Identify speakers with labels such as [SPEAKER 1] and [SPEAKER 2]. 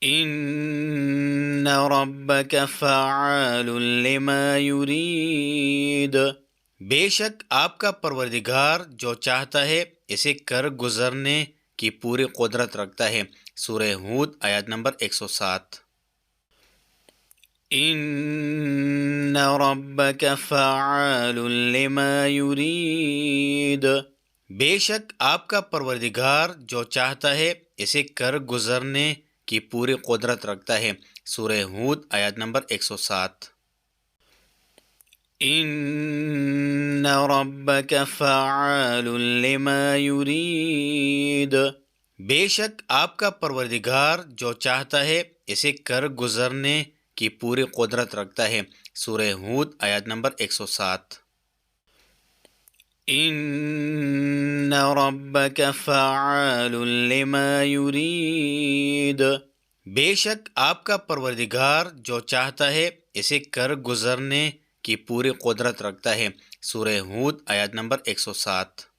[SPEAKER 1] ان ربک فعال لما یرید، بے شک آپ کا پروردگار جو چاہتا ہے اسے کر گزرنے کی پوری قدرت رکھتا ہے۔ سورہ ہود آیت نمبر 107۔ ان ربک فعال لما یرید، بے شک آپ کا پروردگار جو چاہتا ہے اسے کر گزرنے کی پوری قدرت رکھتا ہے۔ سورہ ہود آیت نمبر 107۔ ان ربک فعال لما یرید، بے شک آپ کا پروردگار جو چاہتا ہے اسے کر گزرنے کی پوری قدرت رکھتا ہے۔ سورہ ہود آیت نمبر 107۔ ان ربک فعال لما یرید، بے شک آپ کا پروردگار جو چاہتا ہے اسے کر گزرنے کی پوری قدرت رکھتا ہے۔ سورہ ہود آیت نمبر 107۔